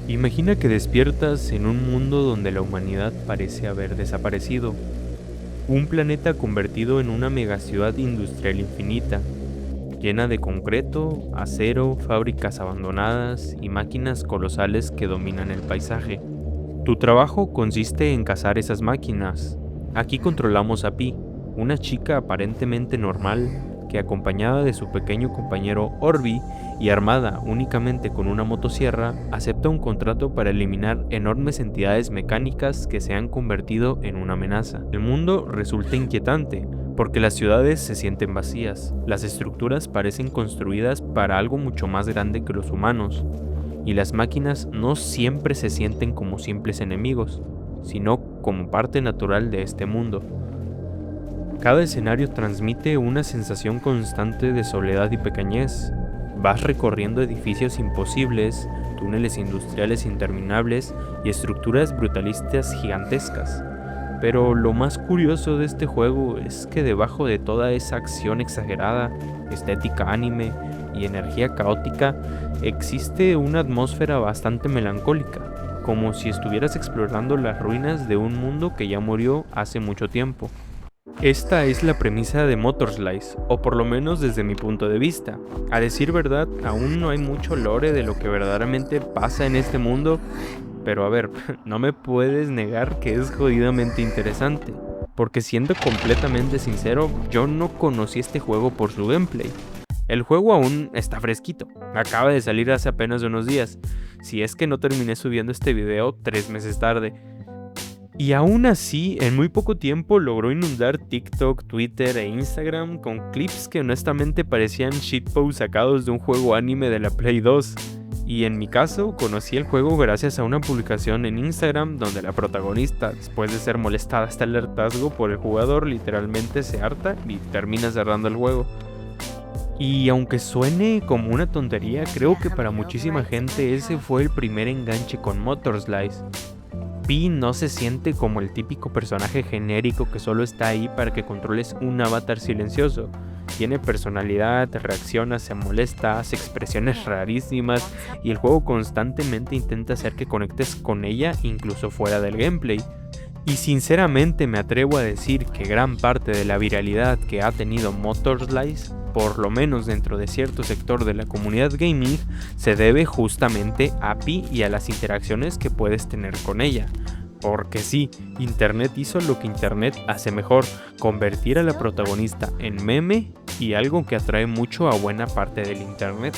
Imagina que despiertas en un mundo donde la humanidad parece haber desaparecido. Un planeta convertido en una megaciudad industrial infinita, llena de concreto, acero, fábricas abandonadas y máquinas colosales que dominan el paisaje. Tu trabajo consiste en cazar esas máquinas. Aquí controlamos a Pi, una chica aparentemente normal que, acompañada de su pequeño compañero Orbi y armada únicamente con una motosierra, acepta un contrato para eliminar enormes entidades mecánicas que se han convertido en una amenaza. El mundo resulta inquietante, porque las ciudades se sienten vacías, las estructuras parecen construidas para algo mucho más grande que los humanos, y las máquinas no siempre se sienten como simples enemigos, sino como parte natural de este mundo. Cada escenario transmite una sensación constante de soledad y pequeñez. Vas recorriendo edificios imposibles, túneles industriales interminables y estructuras brutalistas gigantescas. Pero lo más curioso de este juego es que debajo de toda esa acción exagerada, estética anime y energía caótica, existe una atmósfera bastante melancólica, como si estuvieras explorando las ruinas de un mundo que ya murió hace mucho tiempo. Esta es la premisa de Motor Slice, o por lo menos desde mi punto de vista. A decir verdad, aún no hay mucho lore de lo que verdaderamente pasa en este mundo, pero a ver, no me puedes negar que es jodidamente interesante, porque siendo completamente sincero, yo no conocí este juego por su gameplay. El juego aún está fresquito, acaba de salir hace apenas unos días, si es que no terminé subiendo este video 3 meses tarde. Y aún así, en muy poco tiempo logró inundar TikTok, Twitter e Instagram con clips que honestamente parecían shitposts sacados de un juego anime de la Play 2. Y en mi caso, conocí el juego gracias a una publicación en Instagram donde la protagonista, después de ser molestada hasta el hartazgo por el jugador, literalmente se harta y termina cerrando el juego. Y aunque suene como una tontería, creo que para muchísima gente ese fue el primer enganche con Motor Slice. Pi no se siente como el típico personaje genérico que solo está ahí para que controles un avatar silencioso. Tiene personalidad, reacciona, se molesta, hace expresiones rarísimas y el juego constantemente intenta hacer que conectes con ella incluso fuera del gameplay. Y sinceramente me atrevo a decir que gran parte de la viralidad que ha tenido Motor Slice, por lo menos dentro de cierto sector de la comunidad gaming, se debe justamente a Pi y a las interacciones que puedes tener con ella. Porque sí, Internet hizo lo que Internet hace mejor, convertir a la protagonista en meme y algo que atrae mucho a buena parte del Internet,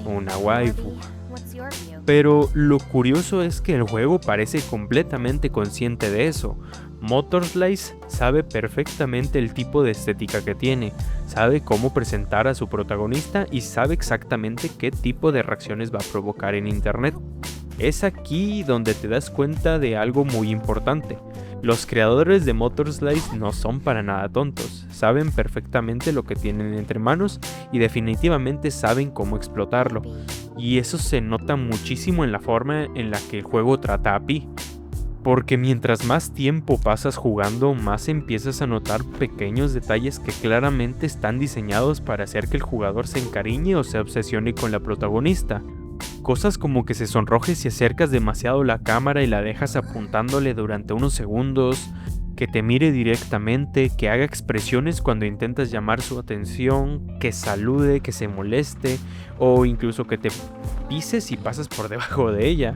una waifu. Pero lo curioso es que el juego parece completamente consciente de eso. Motor Slice sabe perfectamente el tipo de estética que tiene, sabe cómo presentar a su protagonista y sabe exactamente qué tipo de reacciones va a provocar en internet. Es aquí donde te das cuenta de algo muy importante. Los creadores de Motor Slice no son para nada tontos, saben perfectamente lo que tienen entre manos y definitivamente saben cómo explotarlo. Y eso se nota muchísimo en la forma en la que el juego trata a Pi. Porque mientras más tiempo pasas jugando, más empiezas a notar pequeños detalles que claramente están diseñados para hacer que el jugador se encariñe o se obsesione con la protagonista. Cosas como que se sonroje si acercas demasiado la cámara y la dejas apuntándole durante unos segundos, que te mire directamente, que haga expresiones cuando intentas llamar su atención, que salude, que se moleste o incluso que te pises y pasas por debajo de ella.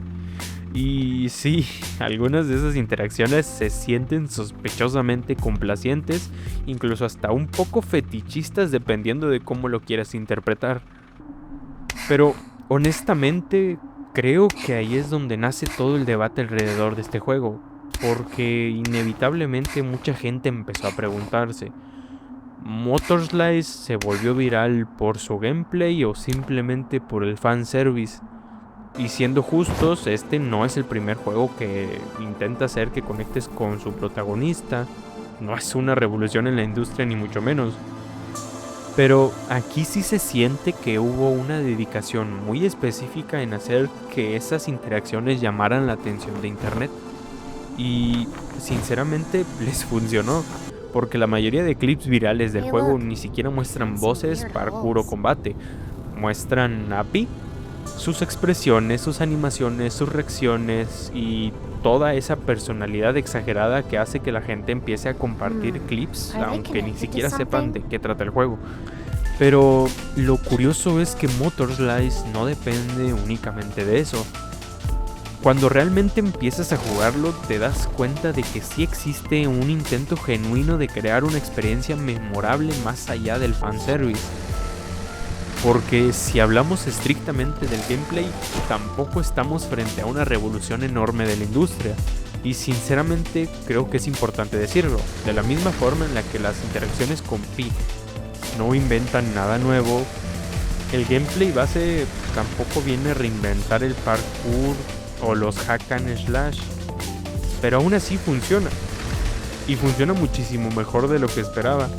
Y sí, algunas de esas interacciones se sienten sospechosamente complacientes, incluso hasta un poco fetichistas dependiendo de cómo lo quieras interpretar. Pero honestamente, creo que ahí es donde nace todo el debate alrededor de este juego, porque inevitablemente mucha gente empezó a preguntarse, ¿Motor Slice se volvió viral por su gameplay o simplemente por el fanservice? Y siendo justos, este no es el primer juego que intenta hacer que conectes con su protagonista. No es una revolución en la industria ni mucho menos. Pero aquí sí se siente que hubo una dedicación muy específica en hacer que esas interacciones llamaran la atención de internet. Y sinceramente les funcionó, porque la mayoría de clips virales del juego ni siquiera muestran voces, parkour o combate. Muestran a Pi Sus expresiones, sus animaciones, sus reacciones y toda esa personalidad exagerada que hace que la gente empiece a compartir clips, aunque ni siquiera sepan de qué trata el juego. Pero lo curioso es que Motor Slice no depende únicamente de eso. Cuando realmente empiezas a jugarlo, te das cuenta de que sí existe un intento genuino de crear una experiencia memorable más allá del fanservice. Porque si hablamos estrictamente del gameplay, tampoco estamos frente a una revolución enorme de la industria. Y sinceramente creo que es importante decirlo, de la misma forma en la que las interacciones con Pi no inventan nada nuevo, el gameplay base tampoco viene a reinventar el parkour o los hack and slash, pero aún así funciona. Y funciona muchísimo mejor de lo que esperaba.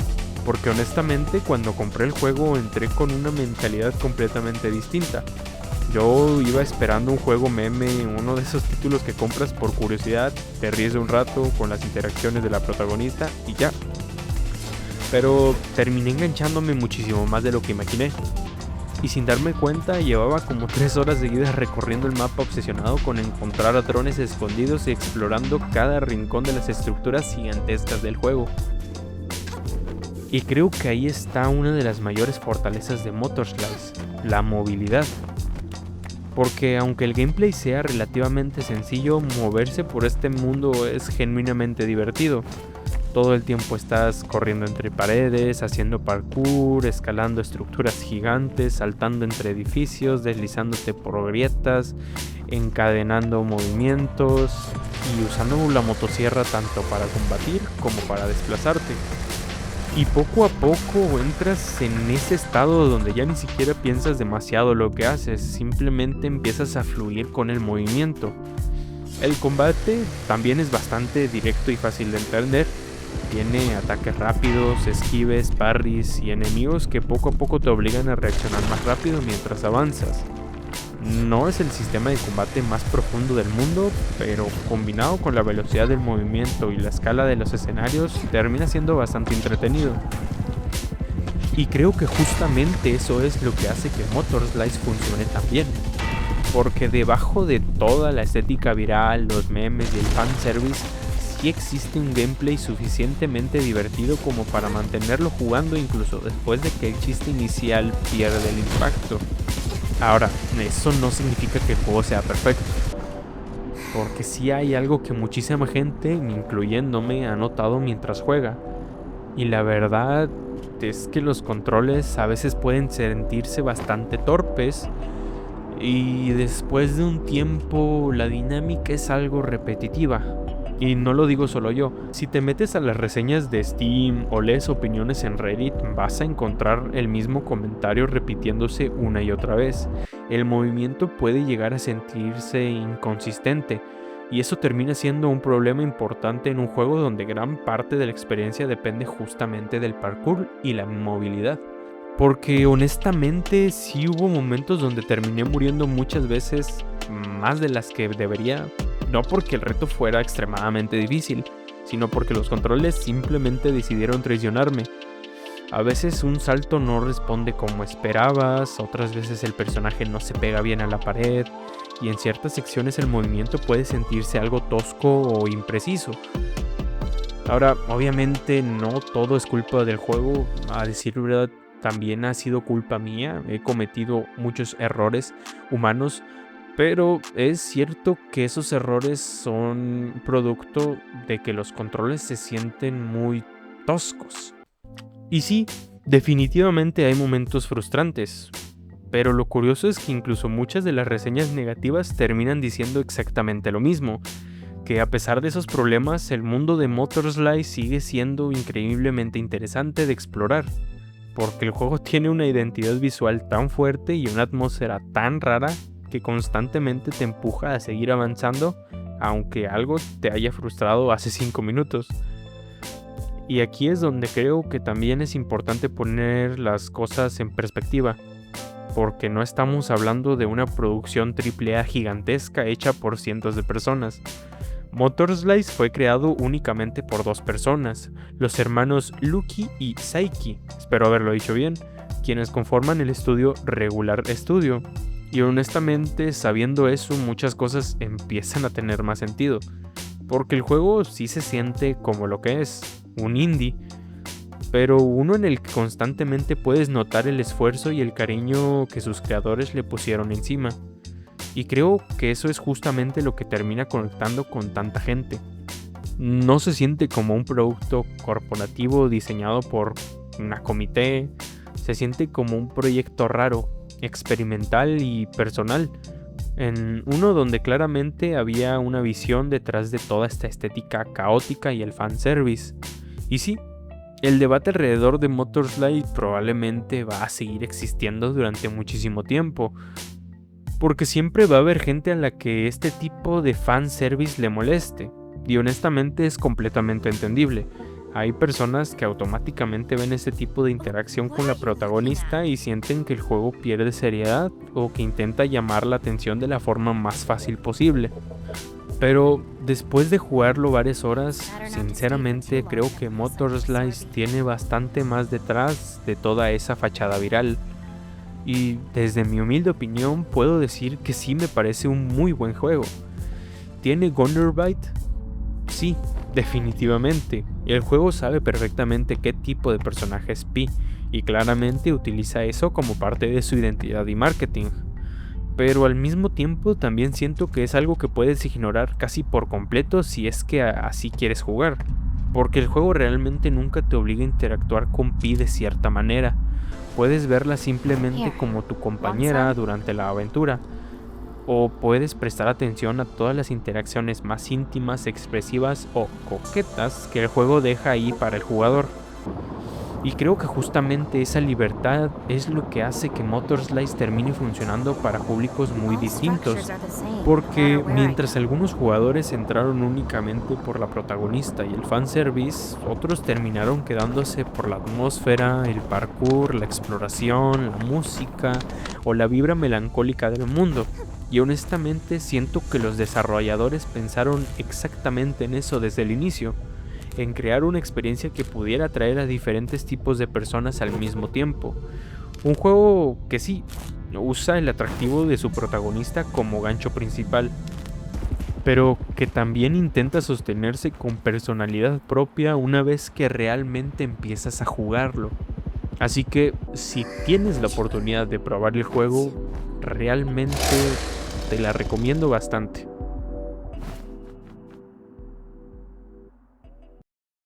Porque honestamente cuando compré el juego entré con una mentalidad completamente distinta. Yo iba esperando un juego meme, uno de esos títulos que compras por curiosidad, te ríes de un rato con las interacciones de la protagonista y ya. Pero terminé enganchándome muchísimo más de lo que imaginé. Y sin darme cuenta llevaba como 3 horas seguidas recorriendo el mapa obsesionado con encontrar a drones escondidos y explorando cada rincón de las estructuras gigantescas del juego. Y creo que ahí está una de las mayores fortalezas de Motor Slice, la movilidad. Porque aunque el gameplay sea relativamente sencillo, moverse por este mundo es genuinamente divertido. Todo el tiempo estás corriendo entre paredes, haciendo parkour, escalando estructuras gigantes, saltando entre edificios, deslizándote por grietas, encadenando movimientos y usando la motosierra tanto para combatir como para desplazarte. Y poco a poco entras en ese estado donde ya ni siquiera piensas demasiado lo que haces, simplemente empiezas a fluir con el movimiento. El combate también es bastante directo y fácil de entender. Tiene ataques rápidos, esquives, parries y enemigos que poco a poco te obligan a reaccionar más rápido mientras avanzas. No es el sistema de combate más profundo del mundo, pero combinado con la velocidad del movimiento y la escala de los escenarios, termina siendo bastante entretenido. Y creo que justamente eso es lo que hace que Motor Slice funcione tan bien. Porque debajo de toda la estética viral, los memes y el fanservice, sí existe un gameplay suficientemente divertido como para mantenerlo jugando incluso después de que el chiste inicial pierde el impacto. Ahora, eso no significa que el juego sea perfecto, porque sí hay algo que muchísima gente, incluyéndome, ha notado mientras juega. Y la verdad es que los controles a veces pueden sentirse bastante torpes y después de un tiempo la dinámica es algo repetitiva. Y no lo digo solo yo, si te metes a las reseñas de Steam o lees opiniones en Reddit, vas a encontrar el mismo comentario repitiéndose una y otra vez. El movimiento puede llegar a sentirse inconsistente, y eso termina siendo un problema importante en un juego donde gran parte de la experiencia depende justamente del parkour y la movilidad. Porque honestamente sí hubo momentos donde terminé muriendo muchas veces, más de las que debería. No porque el reto fuera extremadamente difícil, sino porque los controles simplemente decidieron traicionarme. A veces un salto no responde como esperabas, otras veces el personaje no se pega bien a la pared, y en ciertas secciones el movimiento puede sentirse algo tosco o impreciso. Ahora, obviamente no todo es culpa del juego, a decir verdad, también ha sido culpa mía, he cometido muchos errores humanos. Pero es cierto que esos errores son producto de que los controles se sienten muy toscos. Y sí, definitivamente hay momentos frustrantes. Pero lo curioso es que incluso muchas de las reseñas negativas terminan diciendo exactamente lo mismo. Que a pesar de esos problemas, el mundo de Motor Slice sigue siendo increíblemente interesante de explorar. Porque el juego tiene una identidad visual tan fuerte y una atmósfera tan rara que constantemente te empuja a seguir avanzando, aunque algo te haya frustrado hace 5 minutos. Y aquí es donde creo que también es importante poner las cosas en perspectiva, porque no estamos hablando de una producción AAA gigantesca hecha por cientos de personas. Motor Slice fue creado únicamente por 2 personas, los hermanos Lucky y Saiki, espero haberlo dicho bien, quienes conforman el estudio Regular Studio. Y honestamente, sabiendo eso, muchas cosas empiezan a tener más sentido. Porque el juego sí se siente como lo que es, un indie, pero uno en el que constantemente puedes notar el esfuerzo y el cariño que sus creadores le pusieron encima. Y creo que eso es justamente lo que termina conectando con tanta gente. No se siente como un producto corporativo diseñado por una comité, se siente como un proyecto raro, experimental y personal, en uno donde claramente había una visión detrás de toda esta estética caótica y el fanservice. Y sí, el debate alrededor de Motorslide probablemente va a seguir existiendo durante muchísimo tiempo, porque siempre va a haber gente a la que este tipo de fanservice le moleste, y honestamente es completamente entendible. Hay personas que automáticamente ven este tipo de interacción con la protagonista y sienten que el juego pierde seriedad o que intenta llamar la atención de la forma más fácil posible. Pero después de jugarlo varias horas, sinceramente creo que Motorslide tiene bastante más detrás de toda esa fachada viral. Y desde mi humilde opinión puedo decir que sí me parece un muy buen juego. ¿Tiene Gunnerbite? Sí, definitivamente. El juego sabe perfectamente qué tipo de personaje es Pi, y claramente utiliza eso como parte de su identidad y marketing. Pero al mismo tiempo también siento que es algo que puedes ignorar casi por completo si es que así quieres jugar, porque el juego realmente nunca te obliga a interactuar con Pi de cierta manera. Puedes verla simplemente como tu compañera durante la aventura, o puedes prestar atención a todas las interacciones más íntimas, expresivas o coquetas que el juego deja ahí para el jugador. Y creo que justamente esa libertad es lo que hace que Motorslide termine funcionando para públicos muy distintos, porque mientras algunos jugadores entraron únicamente por la protagonista y el fanservice, otros terminaron quedándose por la atmósfera, el parkour, la exploración, la música o la vibra melancólica del mundo. Y honestamente siento que los desarrolladores pensaron exactamente en eso desde el inicio, en crear una experiencia que pudiera atraer a diferentes tipos de personas al mismo tiempo. Un juego que sí, usa el atractivo de su protagonista como gancho principal, pero que también intenta sostenerse con personalidad propia una vez que realmente empiezas a jugarlo. Así que si tienes la oportunidad de probar el juego, realmente te la recomiendo bastante.